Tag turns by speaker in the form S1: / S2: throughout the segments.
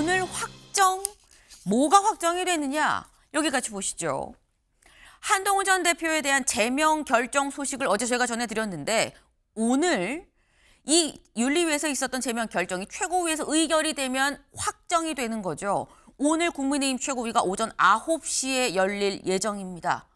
S1: 오늘 확정, 뭐가 확정이 되느냐? 여기 같이 보시죠. 한동훈 전 대표에 대한 제명 결정 소식을 어제 제가 전해드렸는데 오늘 이 윤리위에서 있었던 제명 결정이 최고위에서 의결이 되면 확정이 되는 거죠. 오늘 국민의힘 최고위가 오전 9시에 열릴 예정입니다.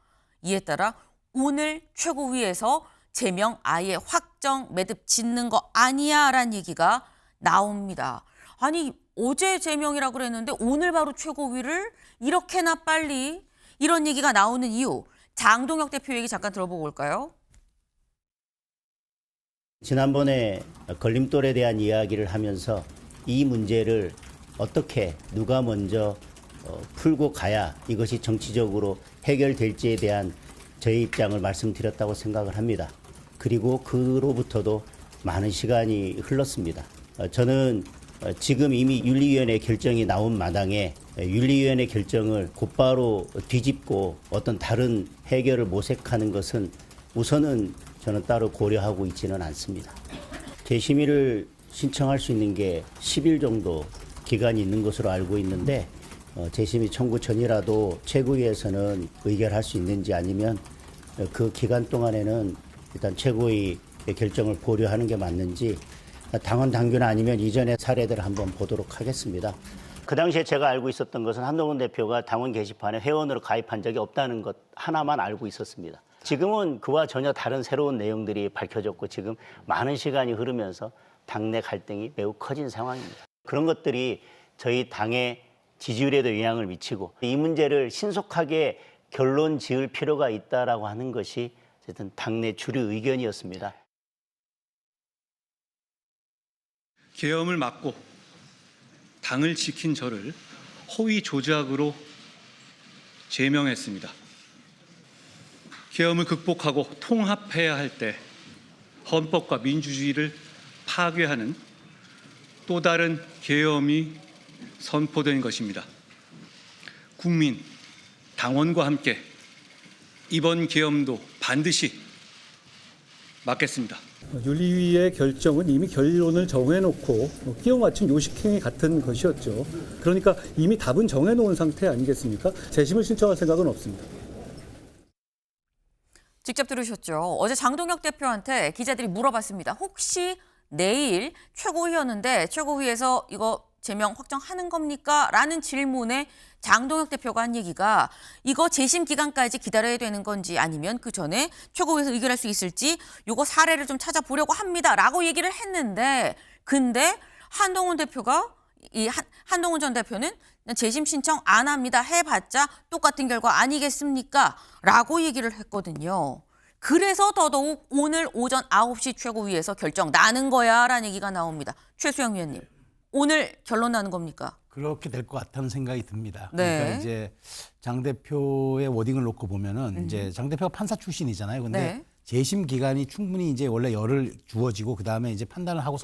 S1: 이에 따라 오늘 최고위에서 제명 아예 확정 매듭 짓는 거 아니야 라는 얘기가 나옵니다. 아니 어제 제명이라고 그랬는데 오늘 바로 최고위를 이렇게나 빨리 이런 얘기가 나오는 이유. 장동혁 대표 얘기 잠깐 들어보고 올까요?
S2: 지난번에 걸림돌에 대한 이야기를 하면서 이 문제를 어떻게 누가 먼저 풀고 가야 이것이 정치적으로 해결될지에 대한 저의 입장을 말씀드렸다고 생각을 합니다. 그리고 그로부터도 많은 시간이 흘렀습니다. 저는 지금 이미 윤리위원회 결정이 나온 마당에 윤리위원회 결정을 곧바로 뒤집고 어떤 다른 해결을 모색하는 것은 우선은 저는 따로 고려하고 있지는 않습니다. 재심의를 신청할 수 있는 게 10일 정도 기간이 있는 것으로 알고 있는데 재심의 청구 전이라도 최고위에서는 의결할 수 있는지 아니면 그 기간 동안에는 일단 최고위의 결정을 보류하는 게 맞는지 당헌 당규나 아니면 이전의 사례들을 한번 보도록 하겠습니다. 그 당시에 제가 알고 있었던 것은 한동훈 대표가 당원 게시판에 회원으로 가입한 적이 없다는 것 하나만 알고 있었습니다. 지금은 그와 전혀 다른 새로운 내용들이 밝혀졌고 지금 많은 시간이 흐르면서 당내 갈등이 매우 커진 상황입니다. 그런 것들이 저희 당의 지지율에도 영향을 미치고 이 문제를 신속하게 결론 지을 필요가 있다라고 하는 것이 어쨌든 당내 주류 의견이었습니다.
S3: 계엄을 막고 당을 지킨 저를 허위 조작으로 제명했습니다. 계엄을 극복하고 통합해야 할 때 헌법과 민주주의를 파괴하는 또 다른 계엄이 선포된 것입니다. 국민, 당원과 함께 이번 계엄도 반드시 막겠습니다.
S4: 윤리위의 결정은 이미 결론을 정해놓고 끼워 맞춘 요식행위 같은 것이었죠. 그러니까 이미 답은 정해놓은 상태 아니겠습니까? 재심을 신청할 생각은 없습니다.
S1: 직접 들으셨죠? 어제 장동혁 대표한테 기자들이 물어봤습니다. 혹시 내일 최고위였는데 최고위에서 이거 제명 확정하는 겁니까? 라는 질문에 장동혁 대표가 한 얘기가 이거 재심 기간까지 기다려야 되는 건지 아니면 그 전에 최고위에서 의결할 수 있을지 요거 사례를 좀 찾아보려고 합니다. 라고 얘기를 했는데 근데 한동훈 대표가 한동훈 전 대표는 재심 신청 안 합니다. 해봤자 똑같은 결과 아니겠습니까? 라고 얘기를 했거든요. 그래서 더더욱 오늘 오전 9시 최고위에서 결정 나는 거야 라는 얘기가 나옵니다. 최수영 위원님, 오늘 결론 나는 겁니까?
S5: 그렇게 될 것 같다는 생각이 듭니다.
S1: 네.
S5: 그러니까 이제 장 대표의 워딩을 놓고 보면은 이제 장 대표가 판사 출신이잖아요. 근데
S1: 네.
S5: 재심 기간이 충분히 이제 원래 열흘 주어지고 그 다음에 이제 판단을 하고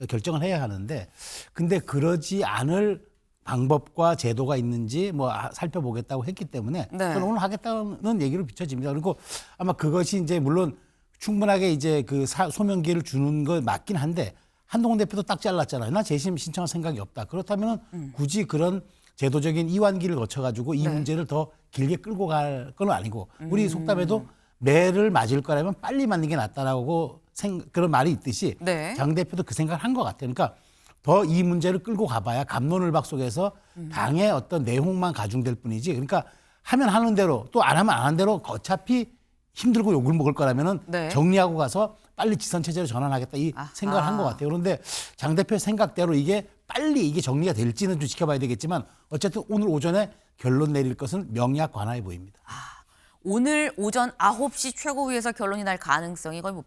S5: 결정을 해야 하는데 근데 그러지 않을 방법과 제도가 있는지 뭐 살펴보겠다고 했기 때문에
S1: 네.
S5: 저는 오늘 하겠다는 얘기로 비춰집니다. 그리고 아마 그것이 이제 물론 충분하게 이제 그 소명기를 주는 거 맞긴 한데 한동훈 대표도 딱 잘랐잖아요. 나 재심 신청할 생각이 없다. 그렇다면 굳이 그런 제도적인 이완기를 거쳐가지고 이
S1: 네.
S5: 문제를 더 길게 끌고 갈 건 아니고 우리 속담에도 매를 맞을 거라면 빨리 맞는 게 낫다라고 그런 말이 있듯이
S1: 네.
S5: 장 대표도 그 생각을 한 것 같아요. 그러니까 더 이 문제를 끌고 가봐야 갑론을박 속에서 당의 어떤 내용만 가중될 뿐이지. 그러니까 하면 하는 대로 또 안 하면 안 하는 대로 어차피 힘들고 욕을 먹을 거라면은
S1: 네.
S5: 정리하고 가서 빨리 지선체제로 전환하겠다 이 생각을 한 것 같아요. 그런데 장 대표 생각대로 이게 빨리 이게 정리가 될지는 좀 지켜봐야 되겠지만 어쨌든 오늘 오전에 결론 내릴 것은 명약관화해 보입니다.
S1: 오늘 오전 9시 최고위에서 결론이 날 가능성이 거의 뭐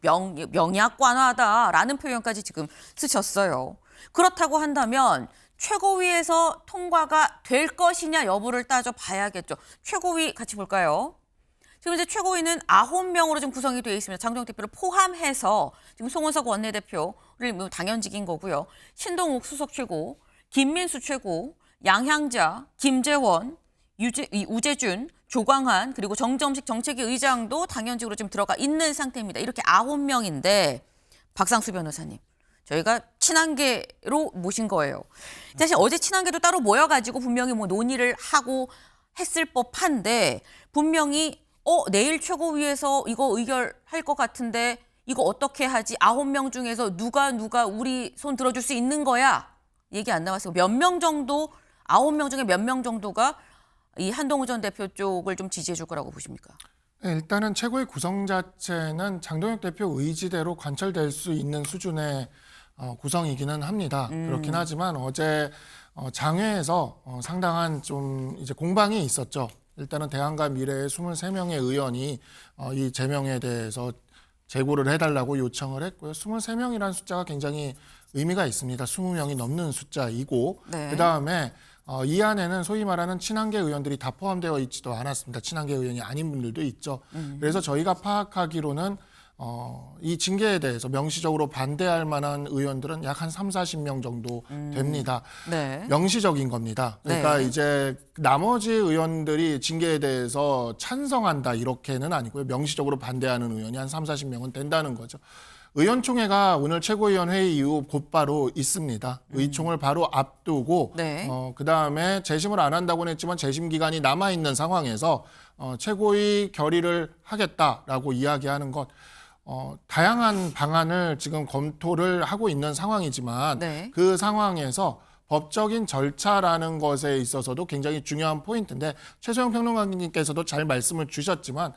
S1: 명약관화다라는 표현까지 지금 쓰셨어요. 그렇다고 한다면 최고위에서 통과가 될 것이냐 여부를 따져봐야겠죠. 최고위 같이 볼까요? 지금 이제 최고위는 9명으로 좀 구성이 되어 있습니다. 장동혁 대표를 포함해서 지금 송원석 원내대표를 뭐 당연직인 거고요. 신동욱 수석 최고, 김민수 최고, 양향자, 김재원, 우재준, 조광한 그리고 정점식 정책위 의장도 당연직으로 지금 들어가 있는 상태입니다. 이렇게 9명인데 박상수 변호사님. 저희가 친한계로 모신 거예요. 사실 어제 친한계도 따로 모여가지고 분명히 뭐 논의를 하고 했을 법한데 분명히 내일 최고위에서 이거 의결할 것 같은데 이거 어떻게 하지? 9명 중에서 누가 우리 손 들어줄 수 있는 거야? 얘기 안 나왔어요. 몇 명 정도, 9명 중에 몇 명 정도가 이 한동훈 전 대표 쪽을 좀 지지해 줄 거라고 보십니까?
S6: 네, 일단은 최고의 구성 자체는 장동혁 대표 의지대로 관철될 수 있는 수준의 구성이기는 합니다. 그렇긴 하지만 어제 장외에서 상당한 좀 이제 공방이 있었죠. 일단은 대한과 미래의 23명의 의원이 이 제명에 대해서 재고를 해달라고 요청을 했고요. 23명이라는 숫자가 굉장히 의미가 있습니다. 20명이 넘는 숫자이고
S1: 네.
S6: 그다음에 이 안에는 소위 말하는 친한계 의원들이 다 포함되어 있지도 않았습니다. 친한계 의원이 아닌 분들도 있죠. 그래서 저희가 파악하기로는 이 징계에 대해서 명시적으로 반대할 만한 의원들은 약 한 30-40명 정도 됩니다.
S1: 네.
S6: 명시적인 겁니다. 그러니까
S1: 네.
S6: 이제 나머지 의원들이 징계에 대해서 찬성한다 이렇게는 아니고요. 명시적으로 반대하는 의원이 한 30-40명은 된다는 거죠. 의원총회가 오늘 최고위원 회의 이후 곧바로 있습니다. 의총을 바로 앞두고
S1: 네.
S6: 그다음에 재심을 안 한다고는 했지만 재심 기간이 남아 있는 상황에서 최고위 결의를 하겠다라고 이야기하는 것 다양한 방안을 지금 검토를 하고 있는 상황이지만
S1: 네.
S6: 그 상황에서 법적인 절차라는 것에 있어서도 굉장히 중요한 포인트인데 최소영 평론가님께서도 잘 말씀을 주셨지만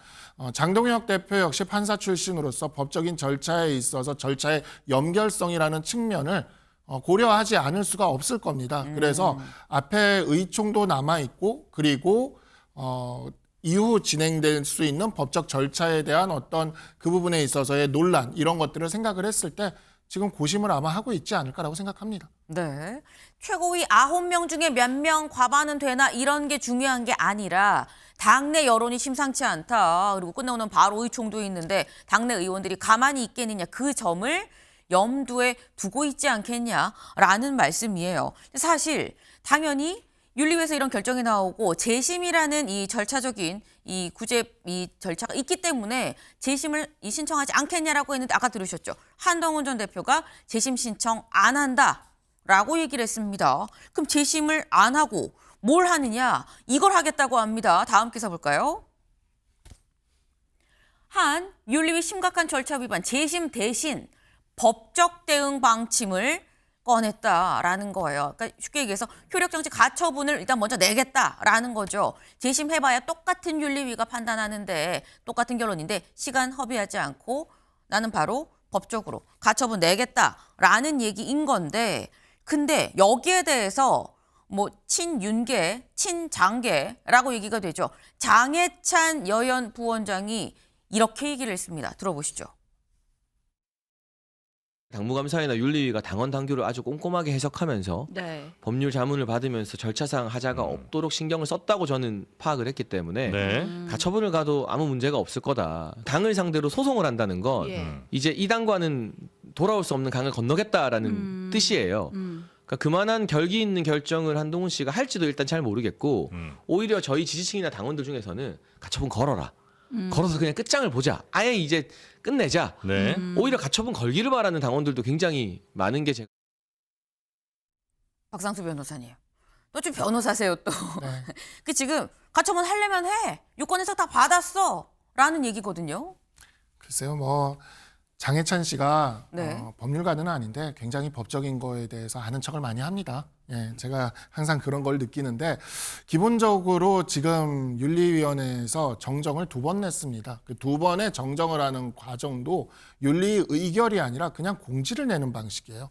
S6: 장동혁 대표 역시 판사 출신으로서 법적인 절차에 있어서 절차의 연결성이라는 측면을 고려하지 않을 수가 없을 겁니다. 그래서 앞에 의총도 남아있고 그리고 이후 진행될 수 있는 법적 절차에 대한 어떤 그 부분에 있어서의 논란 이런 것들을 생각을 했을 때 지금 고심을 아마 하고 있지 않을까라고 생각합니다.
S1: 네. 최고위 9명 중에 몇 명 과반은 되나 이런 게 중요한 게 아니라 당내 여론이 심상치 않다. 그리고 끝나고는 바로 의총도 있는데 당내 의원들이 가만히 있겠느냐 그 점을 염두에 두고 있지 않겠냐라는 말씀이에요. 사실 당연히 윤리위에서 이런 결정이 나오고 재심이라는 이 절차적인 이 구제 이 절차가 있기 때문에 재심을 신청하지 않겠냐라고 했는데 아까 들으셨죠? 한동훈 전 대표가 재심 신청 안 한다라고 얘기를 했습니다. 그럼 재심을 안 하고 뭘 하느냐? 이걸 하겠다고 합니다. 다음 기사 볼까요? 한 윤리위 심각한 절차 위반 재심 대신 법적 대응 방침을 꺼냈다라는 거예요. 그러니까 쉽게 얘기해서 효력정지 가처분을 일단 먼저 내겠다라는 거죠. 재심해봐야 똑같은 윤리위가 판단하는데 똑같은 결론인데 시간 허비하지 않고 나는 바로 법적으로 가처분 내겠다라는 얘기인 건데 근데 여기에 대해서 뭐 친윤계, 친장계라고 얘기가 되죠. 장해찬 여연 부원장이 이렇게 얘기를 했습니다. 들어보시죠.
S7: 당무감사위나 윤리위가 당원 당규를 아주 꼼꼼하게 해석하면서
S1: 네.
S7: 법률 자문을 받으면서 절차상 하자가 없도록 신경을 썼다고 저는 파악을 했기 때문에 가처분을 가도 아무 문제가 없을 거다. 당을 상대로 소송을 한다는 건 이제 이 당과는 돌아올 수 없는 강을 건너겠다라는 뜻이에요. 그러니까 그만한 결기 있는 결정을 한동훈 씨가 할지도 일단 잘 모르겠고 오히려 저희 지지층이나 당원들 중에서는 가처분 걸어라. 걸어서 그냥 끝장을 보자. 아예 이제 끝내자.
S8: 네.
S7: 오히려 가처분 걸기를 바라는 당원들도 굉장히 많은 게 제가
S1: 박상수 변호사님. 또 좀 변호사세요 또.
S6: 네.
S1: 그 지금 가처분 하려면 해. 유권에서 다 받았어. 라는 얘기거든요.
S6: 글쎄요, 뭐 장해찬 씨가
S1: 네.
S6: 법률가는 아닌데 굉장히 법적인 거에 대해서 아는 척을 많이 합니다. 예, 제가 항상 그런 걸 느끼는데 기본적으로 지금 윤리위원회에서 정정을 2번 냈습니다. 그 2번의 정정을 하는 과정도 윤리 의결이 아니라 그냥 공지를 내는 방식이에요.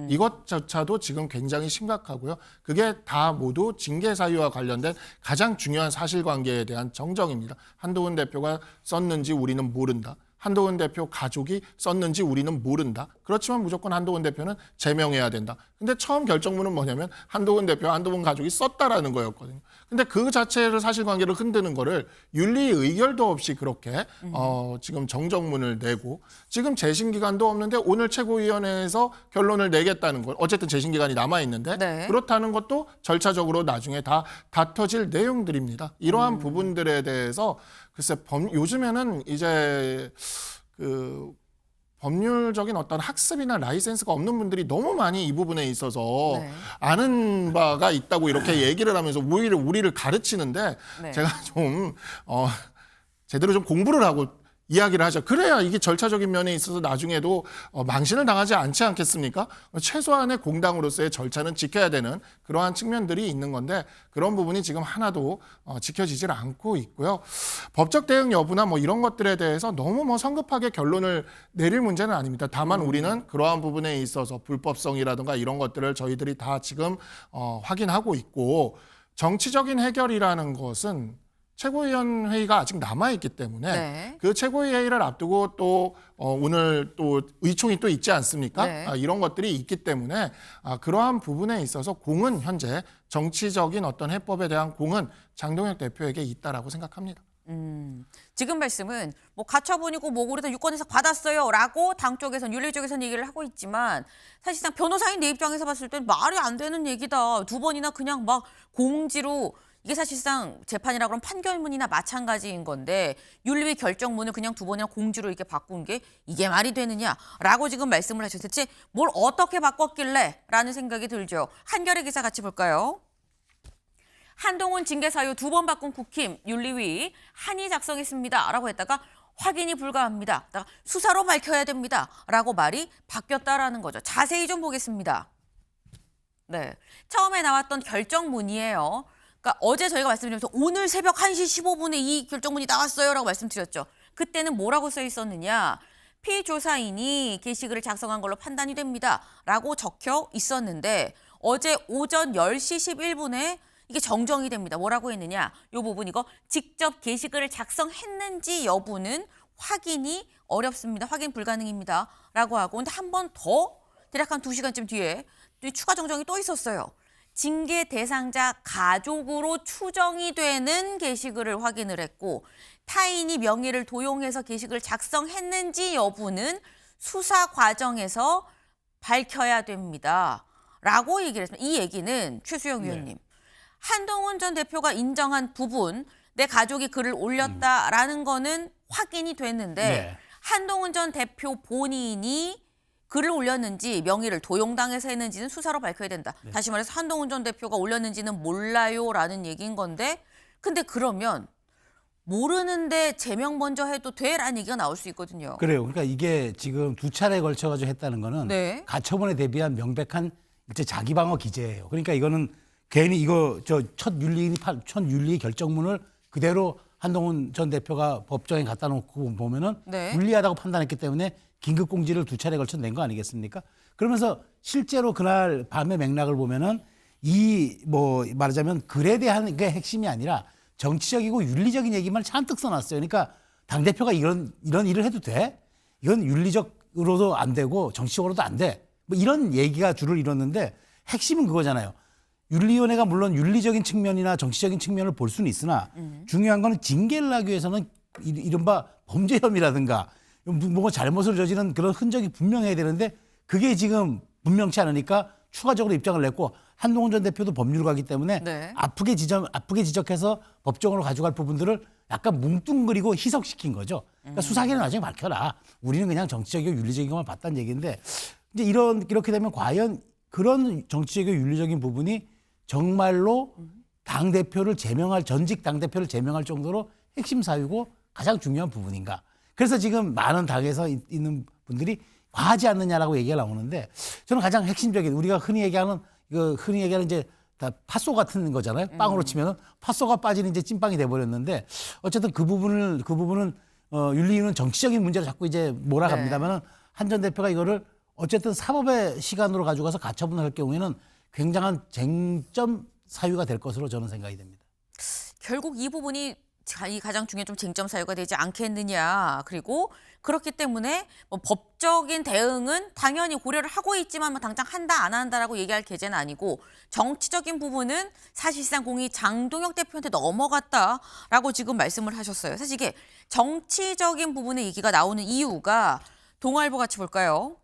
S6: 이것조차도 지금 굉장히 심각하고요. 그게 다 모두 징계 사유와 관련된 가장 중요한 사실관계에 대한 정정입니다. 한동훈 대표가 썼는지 우리는 모른다. 한동훈 대표 가족이 썼는지 우리는 모른다. 그렇지만 무조건 한동훈 대표는 제명해야 된다. 근데 처음 결정문은 뭐냐면 한동훈 대표, 한동훈 가족이 썼다라는 거였거든요. 근데 그 자체를 사실관계를 흔드는 거를 윤리 의결도 없이 그렇게 지금 정정문을 내고 지금 재심 기간도 없는데 오늘 최고위원회에서 결론을 내겠다는 걸 어쨌든 재심 기간이 남아 있는데
S1: 네.
S6: 그렇다는 것도 절차적으로 나중에 다 다퉈질 내용들입니다. 이러한 부분들에 대해서 글쎄 요즘에는 이제 그 법률적인 어떤 학습이나 라이센스가 없는 분들이 너무 많이 이 부분에 있어서
S1: 네.
S6: 아는 바가 있다고 이렇게 얘기를 하면서 오히려 우리를 가르치는데
S1: 네.
S6: 제가 좀 제대로 좀 공부를 하고 이야기를 하죠. 그래야 이게 절차적인 면에 있어서 나중에도 망신을 당하지 않지 않겠습니까? 최소한의 공당으로서의 절차는 지켜야 되는 그러한 측면들이 있는 건데 그런 부분이 지금 하나도 지켜지질 않고 있고요. 법적 대응 여부나 뭐 이런 것들에 대해서 너무 뭐 성급하게 결론을 내릴 문제는 아닙니다. 다만 우리는 그러한 부분에 있어서 불법성이라든가 이런 것들을 저희들이 다 지금 확인하고 있고 정치적인 해결이라는 것은 최고위원 회의가 아직 남아있기 때문에
S1: 네.
S6: 그 최고위 회의를 앞두고 또 오늘 또 의총이 또 있지 않습니까?
S1: 네.
S6: 이런 것들이 있기 때문에 그러한 부분에 있어서 공은 현재 정치적인 어떤 해법에 대한 공은 장동혁 대표에게 있다라고 생각합니다.
S1: 지금 말씀은 뭐 가처분이고 뭐고 그래서 유권 해석 받았어요라고 당 쪽에서는 윤리 쪽에서는 얘기를 하고 있지만 사실상 변호사인 내 입장에서 봤을 땐 말이 안 되는 얘기다. 2번이나 그냥 막 공지로 이게 사실상 재판이라 그러면 판결문이나 마찬가지인 건데 윤리 결정문을 그냥 2번이나 공지로 이렇게 바꾼 게 이게 말이 되느냐라고 지금 말씀을 하셨어요. 대체 뭘 어떻게 바꿨길래 라는 생각이 들죠. 한겨레 기사 같이 볼까요? 한동훈 징계 사유 2번 바꾼 국힘 윤리위 한이 작성했습니다. 라고 했다가 확인이 불가합니다. 수사로 밝혀야 됩니다. 라고 말이 바뀌었다라는 거죠. 자세히 좀 보겠습니다. 네, 처음에 나왔던 결정문이에요. 그러니까 어제 저희가 말씀드리면서 오늘 새벽 1시 15분에 이 결정문이 나왔어요라고 말씀드렸죠. 그때는 뭐라고 써 있었느냐. 피조사인이 게시글을 작성한 걸로 판단이 됩니다. 라고 적혀 있었는데 어제 오전 10시 11분에 이게 정정이 됩니다. 뭐라고 했느냐. 이 부분 이거 직접 게시글을 작성했는지 여부는 확인이 어렵습니다. 확인 불가능입니다. 라고 하고 근데 한 번 더 대략 한 2시간쯤 뒤에 또 추가 정정이 또 있었어요. 징계 대상자 가족으로 추정이 되는 게시글을 확인을 했고 타인이 명의를 도용해서 게시글을 작성했는지 여부는 수사 과정에서 밝혀야 됩니다. 라고 얘기를 했습니다. 이 얘기는 최수영 위원님. 한동훈 전 대표가 인정한 부분 내 가족이 글을 올렸다라는 거는 확인이 됐는데
S5: 네.
S1: 한동훈 전 대표 본인이 글을 올렸는지 명의를 도용당해서 했는지는 수사로 밝혀야 된다.
S5: 네.
S1: 다시 말해서 한동훈 전 대표가 올렸는지는 몰라요라는 얘기인 건데 근데 그러면 모르는데 제명 먼저 해도 돼라는 얘기가 나올 수 있거든요.
S5: 그래요. 그러니까 이게 지금 2차례 걸쳐가지고 했다는 거는
S1: 네.
S5: 가처분에 대비한 명백한 이제 자기 방어 기제예요. 그러니까 이거는 괜히 이거 첫 윤리 결정문을 그대로 한동훈 전 대표가 법정에 갖다 놓고 보면은
S1: 네.
S5: 불리하다고 판단했기 때문에 긴급 공지를 2차례 걸쳐 낸 거 아니겠습니까? 그러면서 실제로 그날 밤의 맥락을 보면은 이 뭐 말하자면 글에 대한 게 핵심이 아니라 정치적이고 윤리적인 얘기만 잔뜩 써놨어요. 그러니까 당 대표가 이런 일을 해도 돼? 이건 윤리적으로도 안 되고 정치적으로도 안 돼. 뭐 이런 얘기가 줄을 이뤘는데 핵심은 그거잖아요. 윤리위원회가 물론 윤리적인 측면이나 정치적인 측면을 볼 수는 있으나 중요한 거는 징계를 하기 위해서는 이른바 범죄 혐의라든가 뭔가 잘못을 저지른 그런 흔적이 분명해야 되는데 그게 지금 분명치 않으니까 추가적으로 입장을 냈고 한동훈 전 대표도 법률가이기 때문에
S1: 네.
S5: 아프게 지적해서 법정으로 가져갈 부분들을 약간 뭉뚱그리고 희석시킨 거죠. 그러니까 수사기는 나중에 밝혀라. 우리는 그냥 정치적이고 윤리적인 것만 봤다는 얘기인데 이제 이렇게 되면 과연 그런 정치적이고 윤리적인 부분이 정말로 당 대표를 제명할 전직 당 대표를 제명할 정도로 핵심 사유고 가장 중요한 부분인가? 그래서 지금 많은 당에서 있는 분들이 과하지 않느냐라고 얘기가 나오는데 저는 가장 핵심적인 우리가 흔히 얘기하는 이제 다 팥소 같은 거잖아요. 빵으로 치면은 팥소가 빠지는 이제 찐빵이 돼버렸는데 어쨌든 그 부분은 윤리위는 정치적인 문제로 자꾸 이제 몰아갑니다만은 한 전 대표가 이거를 어쨌든 사법의 시간으로 가져가서 가처분을 할 경우에는 굉장한 쟁점 사유가 될 것으로 저는 생각이 됩니다.
S1: 결국 이 부분이 가장 중요한 좀 쟁점 사유가 되지 않겠느냐. 그리고 그렇기 때문에 뭐 법적인 대응은 당연히 고려를 하고 있지만 뭐 당장 한다 안 한다라고 얘기할 계제는 아니고 정치적인 부분은 사실상 공이 장동혁 대표한테 넘어갔다라고 지금 말씀을 하셨어요. 사실 이게 정치적인 부분의 얘기가 나오는 이유가 동아일보 같이 볼까요?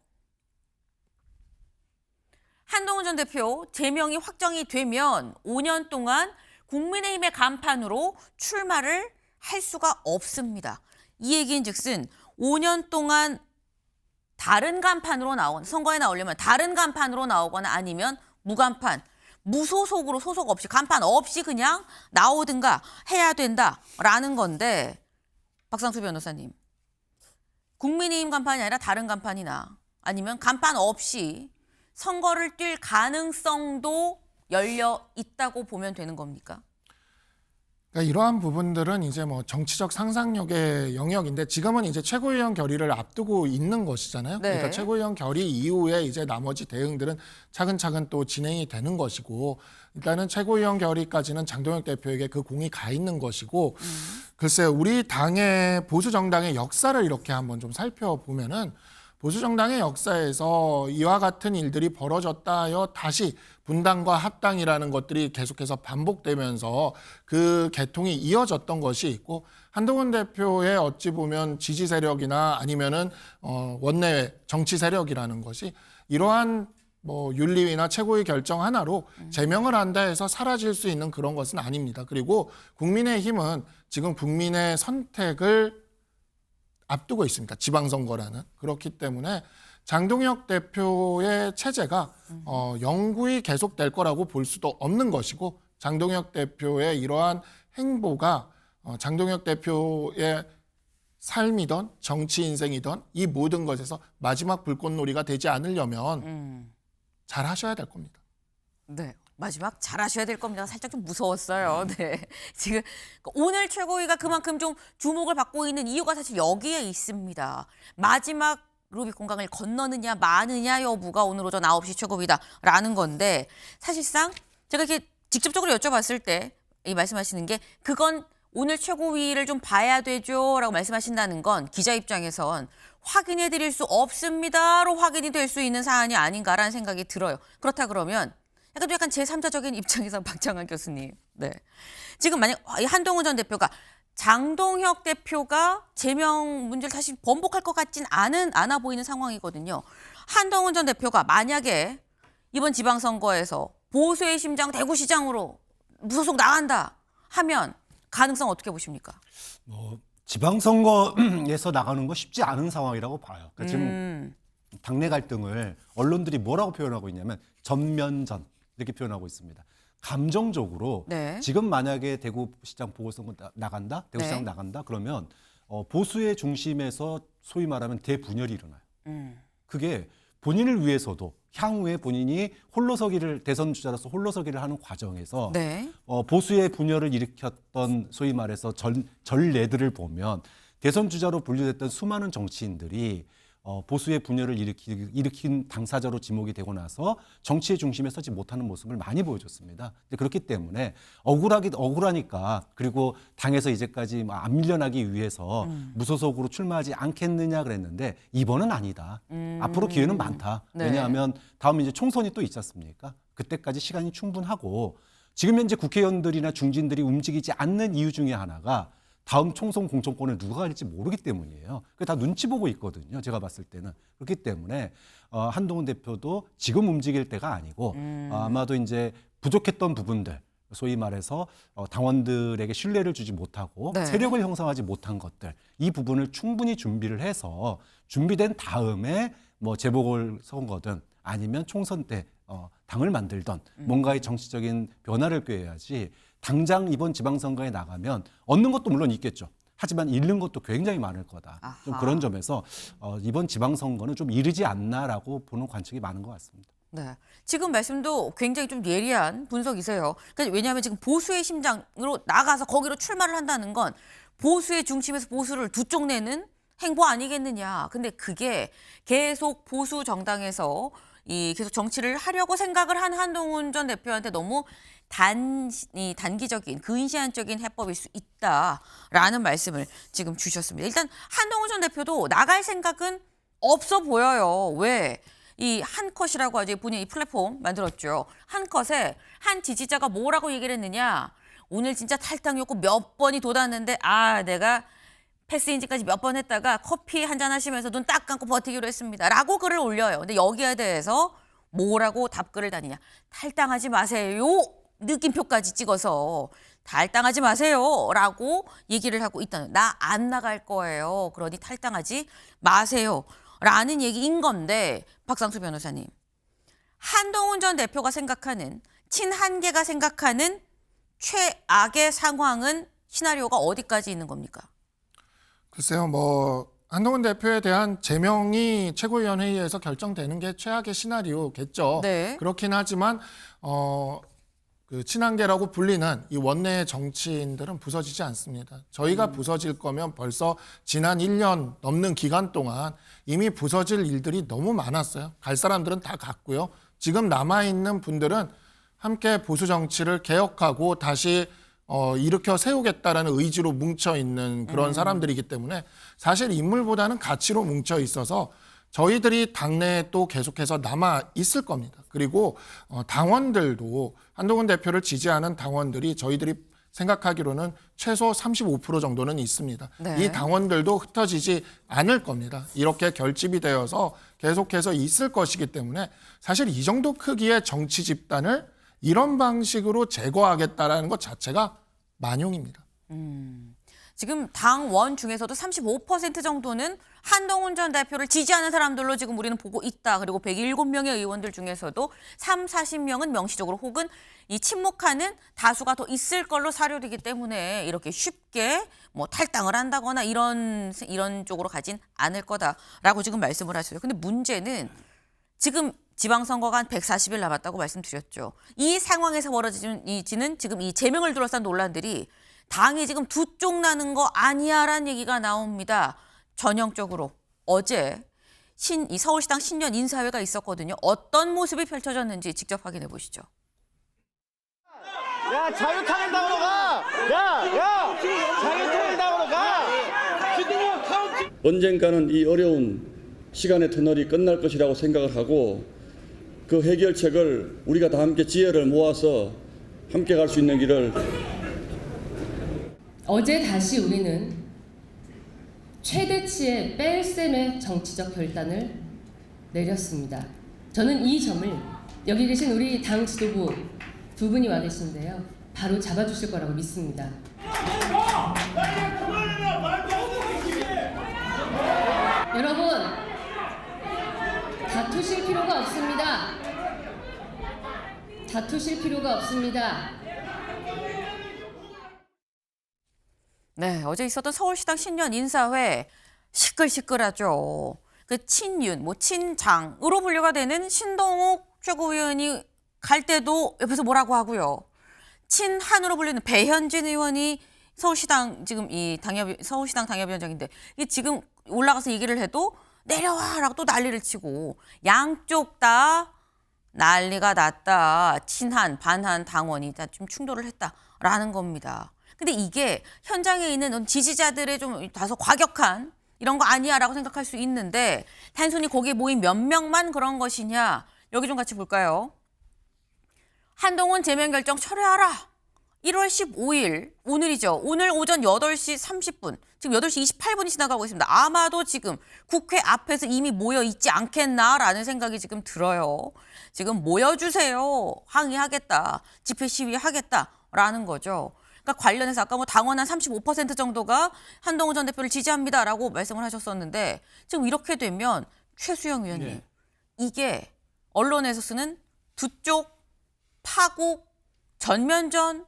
S1: 한동훈 전 대표 제명이 확정이 되면 5년 동안 국민의힘의 간판으로 출마를 할 수가 없습니다. 이 얘기인 즉슨 5년 동안 다른 간판으로 선거에 나오려면 다른 간판으로 나오거나 아니면 무간판, 무소속으로 소속 없이 간판 없이 그냥 나오든가 해야 된다라는 건데 박상수 변호사님. 국민의힘 간판이 아니라 다른 간판이나 아니면 간판 없이 선거를 뛸 가능성도 열려 있다고 보면 되는 겁니까?
S6: 그러니까 이러한 부분들은 이제 뭐 정치적 상상력의 영역인데 지금은 이제 최고위원 결의를 앞두고 있는 것이잖아요.
S1: 네.
S6: 그러니까 최고위원 결의 이후에 이제 나머지 대응들은 차근차근 또 진행이 되는 것이고 일단은 최고위원 결의까지는 장동혁 대표에게 그 공이 가 있는 것이고 글쎄 우리 당의 보수 정당의 역사를 이렇게 한번 좀 살펴보면은 보수 정당의 역사에서 이와 같은 일들이 벌어졌다 하여 다시 분당과 합당이라는 것들이 계속해서 반복되면서 그 계통이 이어졌던 것이 있고 한동훈 대표의 어찌 보면 지지 세력이나 아니면은 원내외 정치 세력이라는 것이 이러한 뭐 윤리위나 최고위 결정 하나로 제명을 한다 해서 사라질 수 있는 그런 것은 아닙니다. 그리고 국민의힘은 지금 국민의 선택을 앞두고 있습니다. 지방선거라는. 그렇기 때문에 장동혁 대표의 체제가 영구히 계속될 거라고 볼 수도 없는 것이고 장동혁 대표의 이러한 행보가 장동혁 대표의 삶이던 정치 인생이던 이 모든 것에서 마지막 불꽃놀이가 되지 않으려면 잘 하셔야 될 겁니다.
S1: 네. 마지막 잘하셔야 될 겁니다. 살짝 좀 무서웠어요. 네. 지금 오늘 최고위가 그만큼 좀 주목을 받고 있는 이유가 사실 여기에 있습니다. 마지막 루비콘강을 건너느냐 마느냐 여부가 오늘 오전 9시 최고위다라는 건데 사실상 제가 이렇게 직접적으로 여쭤봤을 때 이 말씀하시는 게 그건 오늘 최고위를 좀 봐야 되죠 라고 말씀하신다는 건 기자 입장에선 확인해 드릴 수 없습니다로 확인이 될 수 있는 사안이 아닌가라는 생각이 들어요. 그렇다 그러면 약간 제3자적인 입장에서 박창환 교수님. 네. 지금 만약 한동훈 전 대표가 장동혁 대표가 제명 문제를 다시 번복할 것 같진 않아 보이는 상황이거든요. 한동훈 전 대표가 만약에 이번 지방선거에서 보수의 심장 대구시장으로 무소속 나간다 하면 가능성 어떻게 보십니까?
S8: 지방선거에서 나가는 거 쉽지 않은 상황이라고 봐요. 그러니까 지금 당내 갈등을 언론들이 뭐라고 표현하고 있냐면 전면전 이렇게 표현하고 있습니다. 감정적으로
S1: 네.
S8: 지금 만약에 대구시장 보궐선거 나간다, 대구시장
S1: 네.
S8: 나간다 그러면 보수의 중심에서 소위 말하면 대분열이 일어나요. 그게 본인을 위해서도 향후에 본인이 홀로서기를 대선 주자로서 홀로서기를 하는 과정에서
S1: 네.
S8: 보수의 분열을 일으켰던 소위 말해서 전례들을 보면 대선 주자로 분류됐던 수많은 정치인들이 보수의 분열을 일으킨 당사자로 지목이 되고 나서 정치의 중심에 서지 못하는 모습을 많이 보여줬습니다. 그렇기 때문에 억울하니까 그리고 당에서 이제까지 안 밀려나기 위해서 무소속으로 출마하지 않겠느냐 그랬는데 이번은 아니다. 앞으로 기회는 많다.
S1: 네.
S8: 왜냐하면 다음 이제 총선이 또 있지 않습니까? 그때까지 시간이 충분하고 지금 현재 국회의원들이나 중진들이 움직이지 않는 이유 중에 하나가 다음 총선 공천권을 누가 갈지 모르기 때문이에요. 그게 다 눈치 보고 있거든요. 제가 봤을 때는. 그렇기 때문에 한동훈 대표도 지금 움직일 때가 아니고 아마도 이제 부족했던 부분들, 소위 말해서 당원들에게 신뢰를 주지 못하고
S1: 네.
S8: 세력을 형성하지 못한 것들, 이 부분을 충분히 준비를 해서 준비된 다음에 뭐 재보궐선거든 아니면 총선 때 당을 만들던 뭔가의 정치적인 변화를 꾀해야지 당장 이번 지방선거에 나가면 얻는 것도 물론 있겠죠. 하지만 잃는 것도 굉장히 많을 거다. 좀
S1: 아하.
S8: 그런 점에서 이번 지방선거는 좀 이르지 않나라고 보는 관측이 많은 것 같습니다.
S1: 네. 지금 말씀도 굉장히 좀 예리한 분석이세요. 그러니까 왜냐하면 지금 보수의 심장으로 나가서 거기로 출마를 한다는 건 보수의 중심에서 보수를 두 쪽 내는 행보 아니겠느냐. 근데 그게 계속 보수 정당에서 계속 정치를 하려고 생각을 한 한동훈 전 대표한테 너무 단기적인 근시안적인 해법일 수 있다라는 말씀을 지금 주셨습니다. 일단 한동훈 전 대표도 나갈 생각은 없어 보여요. 왜? 이 한컷이라고 하죠. 본인이 플랫폼 만들었죠. 한컷에 한 지지자가 뭐라고 얘기를 했느냐. 오늘 진짜 탈당이었고 몇 번이 돋았는데 내가 패스인지까지 몇 번 했다가 커피 한잔 하시면서 눈 딱 감고 버티기로 했습니다. 라고 글을 올려요. 근데 여기에 대해서 뭐라고 답글을 다니냐. 탈당하지 마세요. 느낌표까지 찍어서 탈당하지 마세요. 라고 얘기를 하고 있다는. 나 안 나갈 거예요. 그러니 탈당하지 마세요. 라는 얘기인 건데 박상수 변호사님. 한동훈 전 대표가 생각하는 친한계가 생각하는 최악의 상황은 시나리오가 어디까지 있는 겁니까?
S6: 글쎄요, 뭐 한동훈 대표에 대한 제명이 최고위원회의에서 결정되는 게 최악의 시나리오겠죠.
S1: 네.
S6: 그렇긴 하지만 그 친한계라고 불리는 이 원내 정치인들은 부서지지 않습니다. 저희가 부서질 거면 벌써 지난 1년 넘는 기간 동안 이미 부서질 일들이 너무 많았어요. 갈 사람들은 다 갔고요. 지금 남아있는 분들은 함께 보수 정치를 개혁하고 다시 일으켜 세우겠다라는 의지로 뭉쳐 있는 그런 사람들이기 때문에 사실 인물보다는 가치로 뭉쳐 있어서 저희들이 당내에 또 계속해서 남아 있을 겁니다. 그리고 당원들도 한동훈 대표를 지지하는 당원들이 저희들이 생각하기로는 최소 35% 정도는 있습니다.
S1: 네.
S6: 이 당원들도 흩어지지 않을 겁니다. 이렇게 결집이 되어서 계속해서 있을 것이기 때문에 사실 이 정도 크기의 정치 집단을 이런 방식으로 제거하겠다라는 것 자체가 만용입니다.
S1: 지금 당원 중에서도 35% 정도는 한동훈 전 대표를 지지하는 사람들로 지금 우리는 보고 있다. 그리고 107명의 의원들 중에서도 40명은 명시적으로 혹은 이 침묵하는 다수가 더 있을 걸로 사료되기 때문에 이렇게 쉽게 뭐 탈당을 한다거나 이런 쪽으로 가진 않을 거다라고 지금 말씀을 하셨어요. 근데 문제는 지금 지방선거가 한 140일 남았다고 말씀드렸죠. 이 상황에서 벌어지는 지금 이 제명을 둘러싼 논란들이 당이 지금 두 쪽 나는 거 아니야라는 얘기가 나옵니다. 전형적으로 어제 이 서울시당 신년 인사회가 있었거든요. 어떤 모습이 펼쳐졌는지 직접 확인해 보시죠.
S9: 야, 자유통일당으로 가! 야! 자유통일당으로 가!
S10: 언젠가는 이 어려운 시간의 터널이 끝날 것이라고 생각을 하고 그 해결책을 우리가 다 함께 지혜를 모아서 함께 갈 수 있는 길을
S11: 어제 다시 우리는 최대치의 뺄셈의 정치적 결단을 내렸습니다. 저는 이 점을 여기 계신 우리 당 지도부 두 분이 와 계신데요. 바로 잡아주실 거라고 믿습니다. 여러분, 다투실 필요가 없습니다. 다투실 필요가 없습니다.
S1: 네, 어제 있었던 서울시당 신년 인사회 시끌시끌하죠. 그 친윤, 친장으로 분류가 되는 신동욱 최고위원이 갈 때도 옆에서 뭐라고 하고요. 친한으로 불리는 배현진 의원이 서울시당 지금 서울시당 당협위원장인데 이게 지금 올라가서 얘기를 해도 내려와라고 또 난리를 치고 양쪽 다 난리가 났다. 친한, 반한 당원이 다 좀 충돌을 했다라는 겁니다. 근데 이게 현장에 있는 지지자들의 좀 다소 과격한 이런 거 아니야라고 생각할 수 있는데 단순히 거기에 모인 몇 명만 그런 것이냐. 여기 좀 같이 볼까요? 한동훈 제명 결정 철회하라. 1월 15일 오늘이죠. 오늘 오전 8시 30분. 지금 8시 28분이 지나가고 있습니다. 아마도 지금 국회 앞에서 이미 모여 있지 않겠나라는 생각이 지금 들어요. 지금 모여주세요. 항의하겠다. 집회 시위하겠다라는 거죠. 그러니까 관련해서 아까 당원 한 35% 정도가 한동훈 전 대표를 지지합니다라고 말씀을 하셨었는데 지금 이렇게 되면 최수영 의원님
S5: 네.
S1: 이게 언론에서 쓰는 두 쪽 파국, 전면전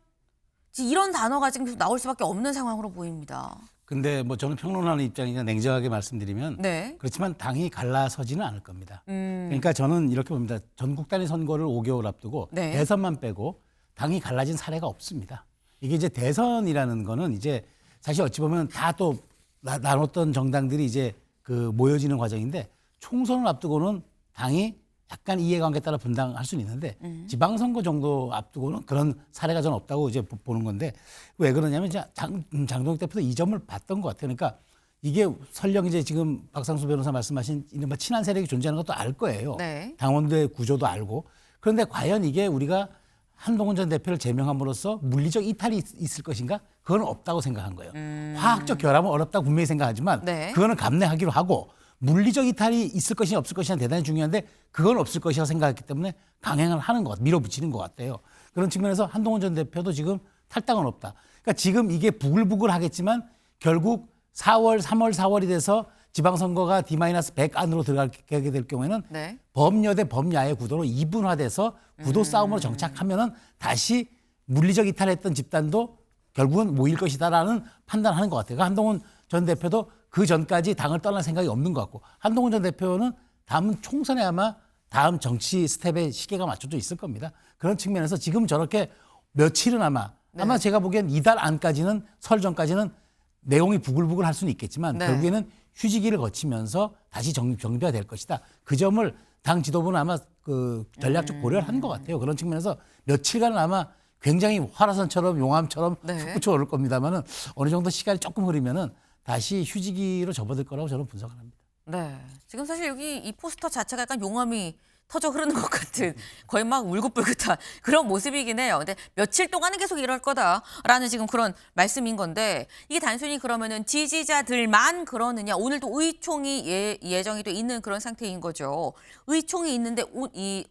S1: 이런 단어가 지금 계속 나올 수밖에 없는 상황으로 보입니다.
S5: 근데 뭐 저는 평론하는 입장이니까 냉정하게 말씀드리면
S1: 네.
S5: 그렇지만 당이 갈라서지는 않을 겁니다. 그러니까 저는 이렇게 봅니다. 전국 단위 선거를 5개월 앞두고
S1: 네.
S5: 대선만 빼고 당이 갈라진 사례가 없습니다. 이게 이제 대선이라는 거는 이제 사실 어찌 보면 다 또 나눴던 정당들이 이제 그 모여지는 과정인데 총선을 앞두고는 당이 약간 이해관계에 따라 분당할 수는 있는데 지방선거 정도 앞두고는 그런 사례가 저는 없다고 이제 보는 건데 왜 그러냐면 장동혁 대표도 이 점을 봤던 것 같아요. 그러니까 이게 설령 이제 지금 박상수 변호사 말씀하신 이른바 친한 세력이 존재하는 것도 알 거예요.
S1: 네.
S5: 당원들의 구조도 알고. 그런데 과연 이게 우리가 한동훈 전 대표를 제명함으로써 물리적 이탈이 있을 것인가? 그건 없다고 생각한 거예요. 화학적 결함은 어렵다고 분명히 생각하지만
S1: 네.
S5: 그거는 감내하기로 하고 물리적 이탈이 있을 것이냐 없을 것이냐 대단히 중요한데 그건 없을 것이라고 생각했기 때문에 강행을 하는 것 같아요. 밀어붙이는 것 같아요. 그런 측면에서 한동훈 전 대표도 지금 탈당은 없다. 그러니까 지금 이게 부글부글 하겠지만 결국 4월, 3월, 4월이 돼서 지방선거가 D-100 안으로 들어가게 될 경우에는
S1: 네.
S5: 범여 대 범야의 구도로 이분화돼서 구도 싸움으로 정착하면은 다시 물리적 이탈했던 집단도 결국은 모일 것이다라는 판단하는 것 같아요. 그러니까 한동훈 전 대표도 그 전까지 당을 떠날 생각이 없는 것 같고, 한동훈 전 대표는 다음 총선에 아마 다음 정치 스텝의 시계가 맞춰져 있을 겁니다. 그런 측면에서 지금 저렇게 며칠은 아마 제가 보기엔 이달 안까지는, 설 전까지는 내용이 부글부글 할 수는 있겠지만
S1: 네.
S5: 결국에는 휴지기를 거치면서 다시 정비가 될 것이다. 그 점을 당 지도부는 아마 그 전략적 고려를 한 것 같아요. 그런 측면에서 며칠간은 아마 굉장히 화라산처럼 용암처럼
S1: 네.
S5: 솟구쳐 오를 겁니다만은 어느 정도 시간이 조금 흐르면은 다시 휴지기로 접어들 거라고 저는 분석을 합니다.
S1: 네. 지금 사실 여기 이 포스터 자체가 약간 용암이 터져 흐르는 것 같은 거의 막 울긋불긋한 그런 모습이긴 해요. 근데 며칠 동안은 계속 이럴 거다라는 지금 그런 말씀인 건데, 이게 단순히 그러면은 지지자들만 그러느냐, 오늘도 의총이 예정이 돼 있는 그런 상태인 거죠. 의총이 있는데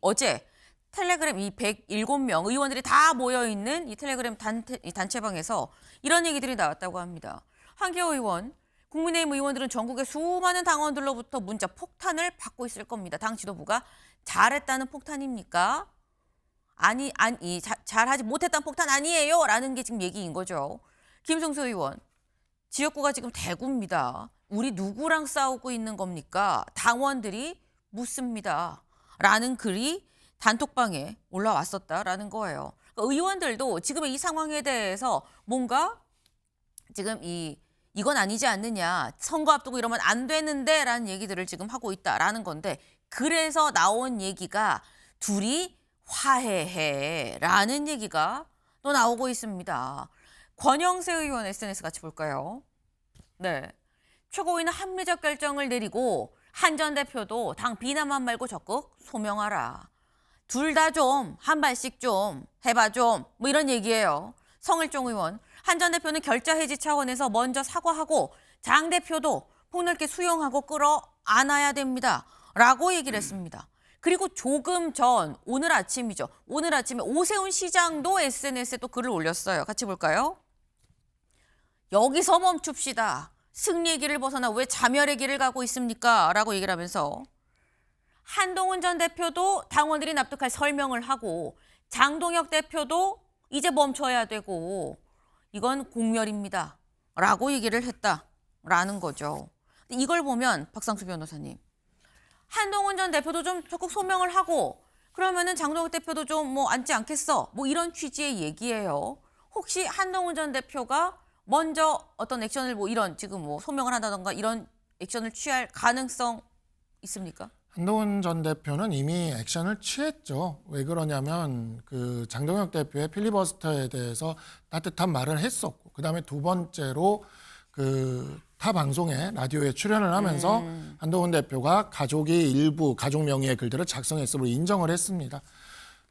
S1: 어제 텔레그램 이 107명 의원들이 다 모여 있는 이 텔레그램 단체방에서 이런 얘기들이 나왔다고 합니다. 한기호 의원, 국민의힘 의원들은 전국의 수많은 당원들로부터 문자 폭탄을 받고 있을 겁니다. 당 지도부가 잘했다는 폭탄입니까? 잘하지 못했다는 폭탄 아니에요? 라는 게 지금 얘기인 거죠. 김성수 의원, 지역구가 지금 대구입니다. 우리 누구랑 싸우고 있는 겁니까? 당원들이 묻습니다. 라는 글이 단톡방에 올라왔었다라는 거예요. 그러니까 의원들도 지금의 이 상황에 대해서 뭔가 지금 이건 아니지 않느냐, 선거 앞두고 이러면 안 되는데 라는 얘기들을 지금 하고 있다라는 건데, 그래서 나온 얘기가 둘이 화해해 라는 얘기가 또 나오고 있습니다. 권영세 의원 SNS 같이 볼까요? 네, 최고위는 합리적 결정을 내리고 한 전 대표도 당 비난만 말고 적극 소명하라. 둘 다 좀 한 발씩 좀 해봐 좀, 뭐 이런 얘기예요. 성일종 의원, 한 전 대표는 결자 해지 차원에서 먼저 사과하고 장 대표도 폭넓게 수용하고 끌어안아야 됩니다. 라고 얘기를 했습니다. 그리고 조금 전, 오늘 아침이죠. 오늘 아침에 오세훈 시장도 SNS에 또 글을 올렸어요. 같이 볼까요? 여기서 멈춥시다. 승리의 길을 벗어나 왜 자멸의 길을 가고 있습니까? 라고 얘기를 하면서 한동훈 전 대표도 당원들이 납득할 설명을 하고 장동혁 대표도 이제 멈춰야 되고 이건 공멸입니다. 라고 얘기를 했다라는 거죠. 이걸 보면 박상수 변호사님, 한동훈 전 대표도 좀 적극 소명을 하고 그러면은 장동혁 대표도 좀 뭐 앉지 않겠어, 뭐 이런 취지의 얘기예요. 혹시 한동훈 전 대표가 먼저 어떤 액션을 뭐 이런 지금 뭐 소명을 한다던가 이런 액션을 취할 가능성 있습니까?
S6: 한동훈 전 대표는 이미 액션을 취했죠. 왜 그러냐면 그 장동혁 대표의 필리버스터에 대해서 따뜻한 말을 했었고, 그다음에 두 번째로 그 타 방송에 라디오에 출연을 하면서 한동훈 대표가 가족이 일부 가족 명의의 글들을 작성했음을 인정을 했습니다.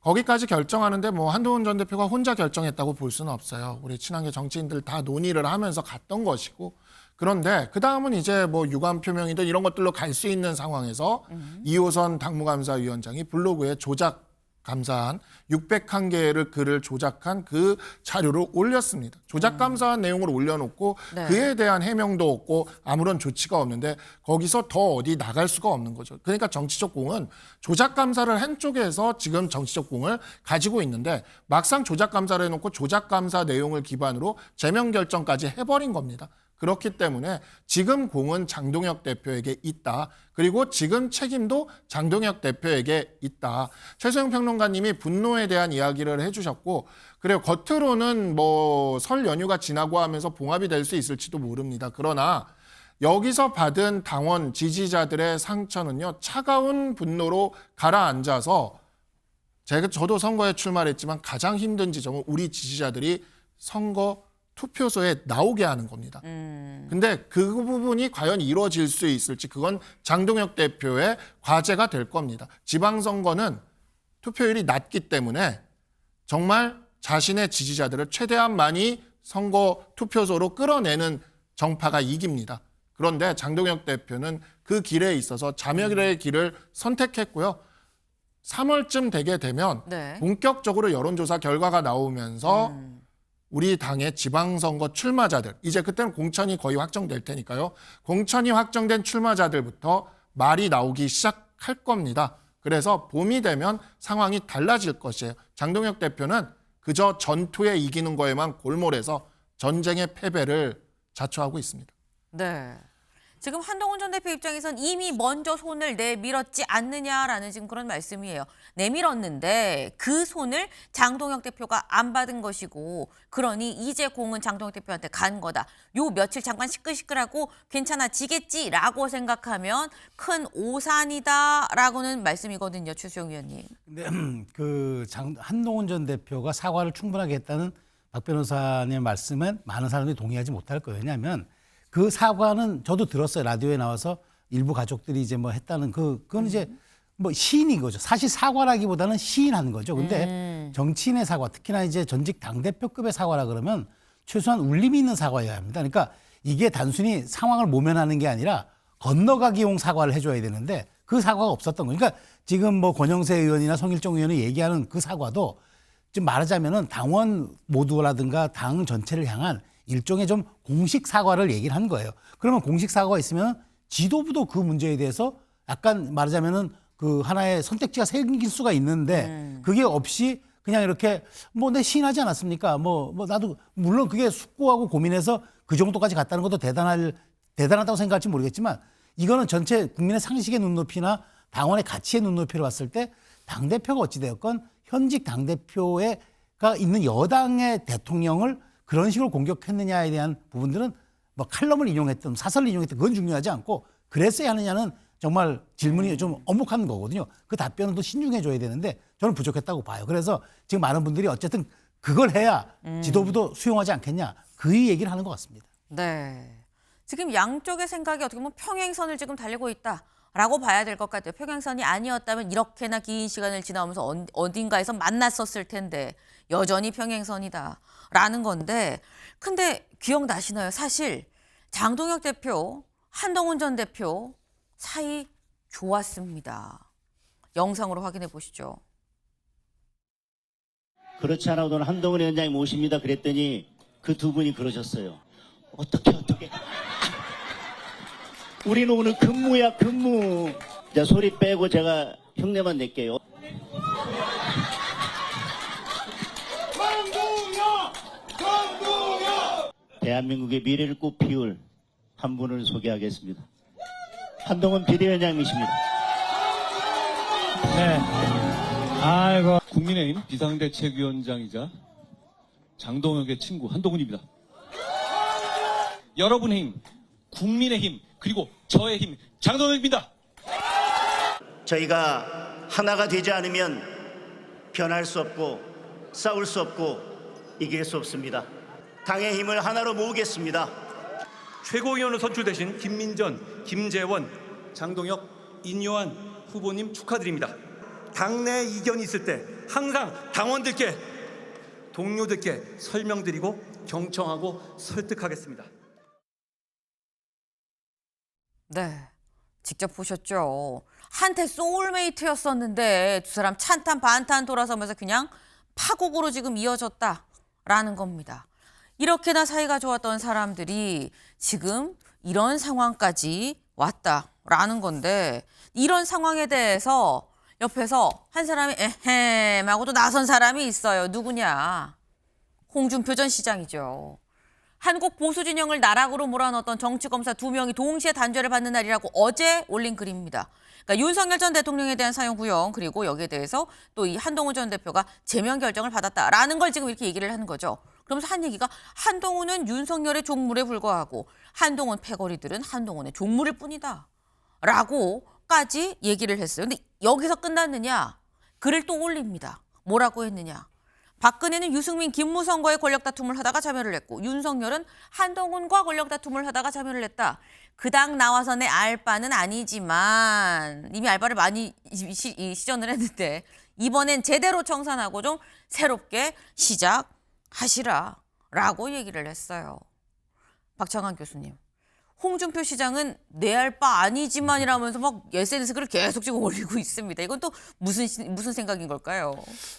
S6: 거기까지 결정하는데 뭐 한동훈 전 대표가 혼자 결정했다고 볼 수는 없어요. 우리 친한계 정치인들 다 논의를 하면서 갔던 것이고, 그런데 그 다음은 이제 뭐 유감 표명이든 이런 것들로 갈 수 있는 상황에서 이호선 당무감사위원장이 블로그에 조작 감사한 601개를 글을 조작한 그 자료를 올렸습니다. 조작 감사한 내용을 올려놓고
S1: 네.
S6: 그에 대한 해명도 없고 아무런 조치가 없는데 거기서 더 어디 나갈 수가 없는 거죠. 그러니까 정치적 공은 조작 감사를 한 쪽에서 지금 정치적 공을 가지고 있는데, 막상 조작 감사를 해놓고 조작 감사 내용을 기반으로 제명 결정까지 해버린 겁니다. 그렇기 때문에 지금 공은 장동혁 대표에게 있다. 그리고 지금 책임도 장동혁 대표에게 있다. 최소영 평론가님이 분노에 대한 이야기를 해주셨고, 그래요. 겉으로는 뭐 설 연휴가 지나고 하면서 봉합이 될 수 있을지도 모릅니다. 그러나 여기서 받은 당원 지지자들의 상처는요, 차가운 분노로 가라앉아서 저도 선거에 출마했지만 가장 힘든 지점은 우리 지지자들이 선거 투표소에 나오게 하는 겁니다. 근데 그 부분이 과연 이루어질 수 있을지, 그건 장동혁 대표의 과제가 될 겁니다. 지방선거는 투표율이 낮기 때문에 정말 자신의 지지자들을 최대한 많이 선거 투표소로 끌어내는 정파가 이깁니다. 그런데 장동혁 대표는 그 길에 있어서 자멸의 길을 선택했고요. 3월쯤 되게 되면
S1: 네.
S6: 본격적으로 여론조사 결과가 나오면서 우리 당의 지방선거 출마자들, 이제 그때는 공천이 거의 확정될 테니까요. 공천이 확정된 출마자들부터 말이 나오기 시작할 겁니다. 그래서 봄이 되면 상황이 달라질 것이에요. 장동혁 대표는 그저 전투에 이기는 거에만 골몰해서 전쟁의 패배를 자초하고 있습니다.
S1: 네. 지금 한동훈 전 대표 입장에선 이미 먼저 손을 내밀었지 않느냐라는 지금 그런 말씀이에요. 내밀었는데 그 손을 장동혁 대표가 안 받은 것이고 그러니 이제 공은 장동혁 대표한테 간 거다. 요 며칠 잠깐 시끌시끌하고 괜찮아지겠지라고 생각하면 큰 오산이다라고는 말씀이거든요. 추수영 위원님.
S5: 근데 한동훈 전 대표가 사과를 충분하게 했다는 박 변호사님의 말씀은 많은 사람들이 동의하지 못할 거예요. 왜냐하면 그 사과는 저도 들었어요. 라디오에 나와서 일부 가족들이 이제 뭐 했다는 그건 이제 뭐 시인인 거죠. 사실 사과라기보다는 시인한 거죠. 근데 정치인의 사과, 특히나 이제 전직 당대표급의 사과라 그러면 최소한 울림이 있는 사과여야 합니다. 그러니까 이게 단순히 상황을 모면하는 게 아니라 건너가기용 사과를 해줘야 되는데 그 사과가 없었던 거예요. 그러니까 지금 뭐 권영세 의원이나 성일종 의원이 얘기하는 그 사과도 좀 말하자면은 당원 모두라든가 당 전체를 향한 일종의 좀 공식 사과를 얘기를 한 거예요. 그러면 공식 사과가 있으면 지도부도 그 문제에 대해서 약간 말하자면은 그 하나의 선택지가 생길 수가 있는데 그게 없이 그냥 이렇게 뭐 내 시인하지 않았습니까? 뭐 나도 물론 그게 숙고하고 고민해서 그 정도까지 갔다는 것도 대단하다고 생각할지 모르겠지만 이거는 전체 국민의 상식의 눈높이나 당원의 가치의 눈높이를 봤을 때 당대표가 어찌되었건 현직 당대표가 있는 여당의 대통령을 그런 식으로 공격했느냐에 대한 부분들은 뭐 칼럼을 인용했든 사설을 인용했든 그건 중요하지 않고 그랬어야 하느냐는 정말 질문이 좀 엄혹한 거거든요. 그 답변은 또 신중해 줘야 되는데 저는 부족했다고 봐요. 그래서 지금 많은 분들이 어쨌든 그걸 해야 지도부도 수용하지 않겠냐 그 얘기를 하는 것 같습니다.
S1: 네. 지금 양쪽의 생각이 어떻게 보면 평행선을 지금 달리고 있다라고 봐야 될 것 같아요. 평행선이 아니었다면 이렇게나 긴 시간을 지나오면서 어딘가에서 만났었을 텐데 여전히 평행선이다라는 건데 근데 기억나시나요? 사실 장동혁 대표, 한동훈 전 대표 사이 좋았습니다. 영상으로 확인해 보시죠.
S2: 그렇지 않아도 오늘 한동훈 위원장이 모십니다. 그랬더니 그 두 분이 그러셨어요. 어떻게. 우리는 오늘 근무야, 근무. 자, 소리 빼고 제가 흉내만 낼게요. 대한민국의 미래를 꽃피울 한 분을 소개하겠습니다. 한동훈 비대위원장님이십니다.
S12: 네. 아이고. 국민의힘 비상대책위원장이자 장동혁의 친구 한동훈입니다. 여러분의 힘, 국민의 힘, 그리고 저의 힘, 장동혁입니다.
S2: 저희가 하나가 되지 않으면 변할 수 없고 싸울 수 없고 이길 수 없습니다. 당의 힘을 하나로 모으겠습니다.
S3: 최고위원으로 선출되신 김민전, 김재원, 장동혁, 인요한 후보님 축하드립니다. 당내 이견이 있을 때 항상 당원들께, 동료들께 설명드리고 경청하고 설득하겠습니다.
S1: 네. 직접 보셨죠. 한때 소울메이트였었는데 두 사람 찬탄 반탄 돌아서면서 그냥 파국으로 지금 이어졌다라는 겁니다. 이렇게나 사이가 좋았던 사람들이 지금 이런 상황까지 왔다라는 건데 이런 상황에 대해서 옆에서 한 사람이 에헴 하고 또 나선 사람이 있어요. 누구냐? 홍준표 전 시장이죠. 한국 보수 진영을 나락으로 몰아넣었던 정치검사 2명이 동시에 단죄를 받는 날이라고 어제 올린 글입니다. 그러니까 윤석열 전 대통령에 대한 사형 구형 그리고 여기에 대해서 또 이 한동훈 전 대표가 제명 결정을 받았다라는 걸 지금 이렇게 얘기를 하는 거죠. 그러면서 한 얘기가 한동훈은 윤석열의 종물에 불과하고 한동훈 패거리들은 한동훈의 종물일 뿐이다. 라고까지 얘기를 했어요. 근데 여기서 끝났느냐? 글을 또 올립니다. 뭐라고 했느냐? 박근혜는 유승민, 김무성과의 권력 다툼을 하다가 자멸을 했고 윤석열은 한동훈과 권력 다툼을 하다가 자멸을 했다. 그 당 나와서 내 알바는 아니지만 이미 알바를 많이 시전을 했는데 이번엔 제대로 청산하고 좀 새롭게 시작하시라라고 얘기를 했어요. 박창환 교수님. 홍준표 시장은 내 알 바 아니지만 이라면서 막 SNS 글을 계속 지금 올리고 있습니다. 이건 또 무슨 생각인 걸까요?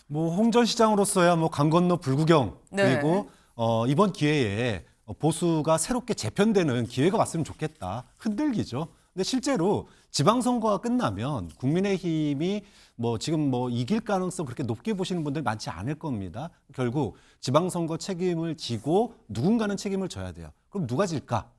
S8: 뭐 홍 전 시장으로서야 뭐 강 건너 불구경
S1: 네.
S8: 그리고 이번 기회에 보수가 새롭게 재편되는 기회가 왔으면 좋겠다. 흔들기죠. 근데 실제로 지방선거가 끝나면 국민의힘이 지금 이길 가능성 그렇게 높게 보시는 분들 많지 않을 겁니다. 결국 지방선거 책임을 지고 누군가는 책임을 져야 돼요. 그럼 누가 질까?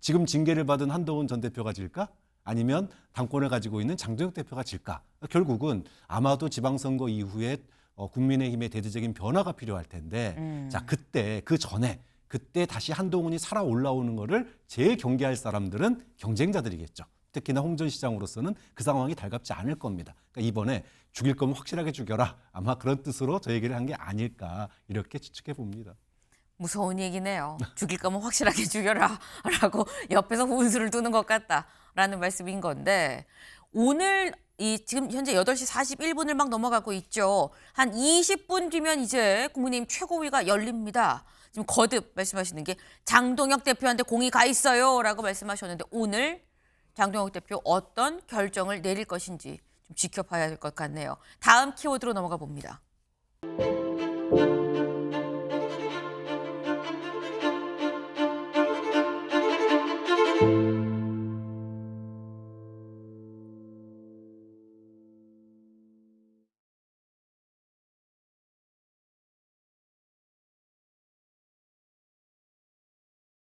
S8: 지금 징계를 받은 한동훈 전 대표가 질까? 아니면 당권을 가지고 있는 장동혁 대표가 질까? 결국은 아마도 지방선거 이후에 국민의힘의 대대적인 변화가 필요할 텐데 자 그때 그 전에 그때 다시 한동훈이 살아 올라오는 거를 제일 경계할 사람들은 경쟁자들이겠죠. 특히나 홍 전 시장으로서는 그 상황이 달갑지 않을 겁니다. 그러니까 이번에 죽일 거면 확실하게 죽여라. 아마 그런 뜻으로 저 얘기를 한 게 아닐까 이렇게 추측해 봅니다.
S1: 무서운 얘기네요. 죽일 거면 확실하게 죽여라 라고 옆에서 훈수를 두는 것 같다라는 말씀인 건데 오늘 지금 현재 8시 41분을 막 넘어가고 있죠. 한 20분 뒤면 이제 국민의힘 최고위가 열립니다. 지금 거듭 말씀하시는 게 장동혁 대표한테 공이 가 있어요 라고 말씀하셨는데 오늘 장동혁 대표 어떤 결정을 내릴 것인지 좀 지켜봐야 될 것 같네요. 다음 키워드로 넘어가 봅니다.